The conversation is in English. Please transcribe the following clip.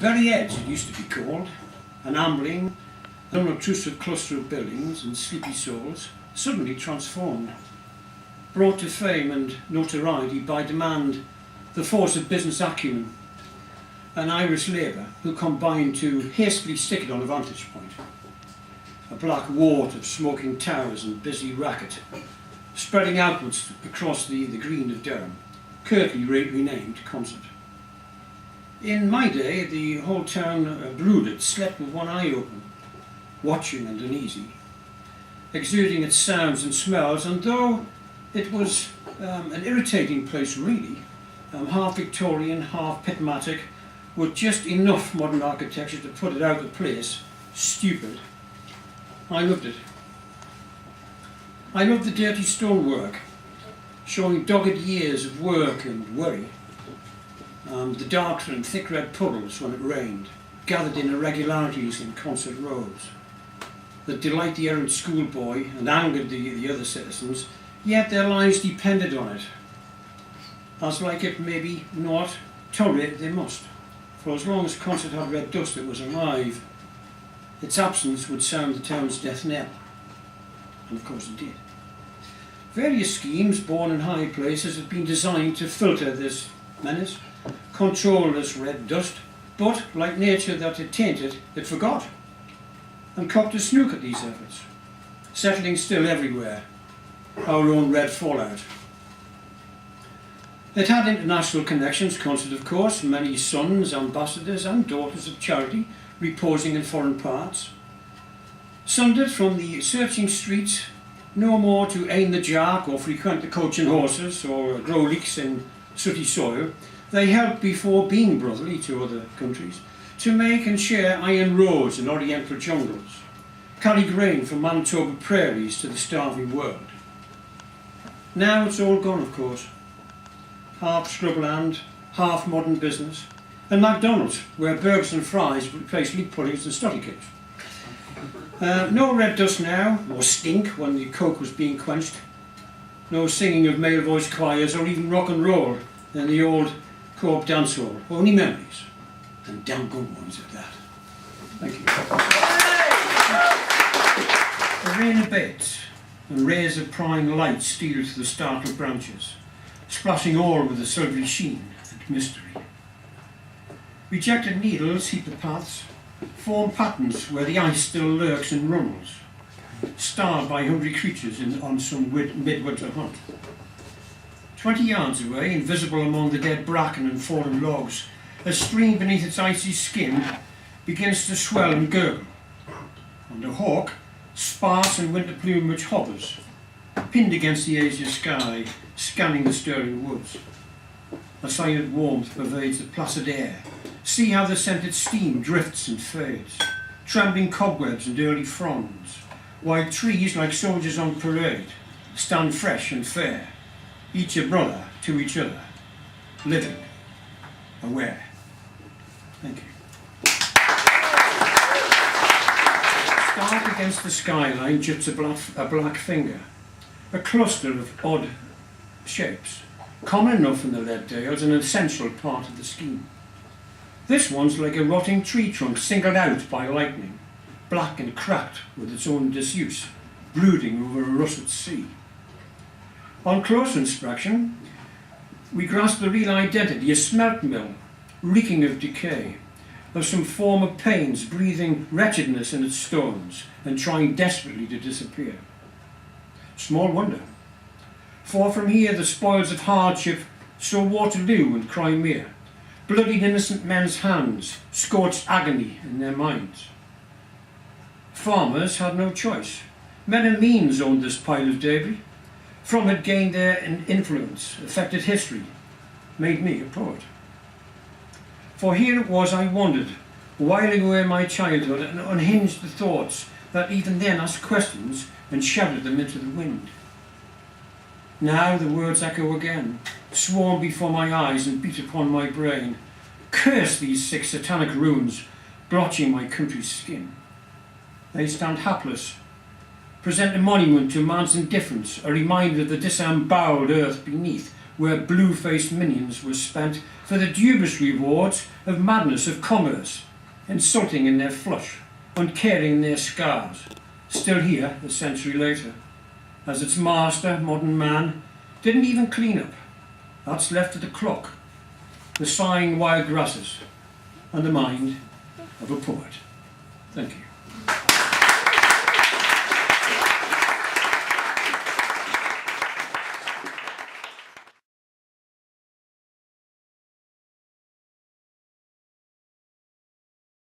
Bury Edge it used to be called, an ambling, unobtrusive cluster of buildings and sleepy souls, suddenly transformed, brought to fame and notoriety by demand, the force of business acumen, and Irish labour who combined to hastily stick it on a vantage point. A black wart of smoking towers and busy racket, spreading outwards across the green of Durham, curtly renamed Concert. In my day, the whole town brooded, slept with one eye open, watching and uneasy, exuding its sounds and smells, and though it was an irritating place really, half Victorian, half pitmatic, with just enough modern architecture to put it out of place, stupid, I loved it. I loved the dirty stonework, showing dogged years of work and worry. The dark and thick red puddles when it rained, gathered in irregularities in Concert roads, that delight the errant schoolboy and angered the other citizens, yet their lives depended on it. As like it maybe not, tolerate they must, for as long as Concert had red dust it was alive. Its absence would sound the town's death knell, and of course it did. Various schemes, born in high places, had been designed to filter this menace, control this red dust, but, like nature that it tainted, it forgot, and cocked a snook at these efforts, settling still everywhere, our own red fallout. It had international connections, Concert of course, many sons, ambassadors and daughters of charity reposing in foreign parts. Sundered from the searching streets, no more to aim the jack or frequent the coach and horses or grow leeks in sooty soil, they helped before being brotherly to other countries, to make and share iron roads in oriental jungles, carry grain from Manitoba prairies to the starving world. Now it's all gone, of course. Half scrubland, half modern business, and McDonald's, where burgers and fries replace leek puddings and stotty cakes. No red dust now, or stink when the coke was being quenched. No singing of male voiced choirs or even rock and roll in the old co-op dance hall. Only memories, and damn good ones at that. Thank you. The rain abates, and rays of prying light steal through the startled branches, splashing all with a silvery sheen and mystery. Rejected needles heap the paths, form patterns where the ice still lurks in runnels, starved by hungry creatures on some midwinter hunt. 20 yards away, invisible among the dead bracken and fallen logs, a stream beneath its icy skin begins to swell and gurgle, and a hawk, sparse in winter plumage, hovers, pinned against the azure sky, scanning the stirring woods. A silent warmth pervades the placid air. See how the scented steam drifts and fades, trembling cobwebs and early fronds, while trees, like soldiers on parade, stand fresh and fair, each a brother to each other, living, aware. Thank you. Stark against the skyline juts a black finger, a cluster of odd shapes, common enough in the Lead Dales, an essential part of the scheme. This one's like a rotting tree trunk singled out by lightning, black and cracked with its own disuse, brooding over a russet sea. On closer inspection, we grasp the real identity, a smelt mill, reeking of decay, of some former pains, breathing wretchedness in its stones, and trying desperately to disappear. Small wonder, for from here the spoils of hardship saw Waterloo and Crimea, bloodied innocent men's hands, scorched agony in their minds. Farmers had no choice. Men and means owned this pile of debris. From it gained their influence, affected history, made me a poet. For here it was I wandered, whiling away my childhood, and unhinged the thoughts that even then asked questions and shouted them into the wind. Now the words echo again, swarm before my eyes and beat upon my brain. Curse these 6 satanic runes, blotching my country's skin. They stand hapless, present a monument to man's indifference, a reminder of the disemboweled earth beneath, where blue-faced minions were spent for the dubious rewards of madness of commerce, insulting in their flush, uncaring in their scars, still here a century later, as its master, modern man, didn't even clean up. That's left to the clock, the sighing wild grasses, and the mind of a poet. Thank you.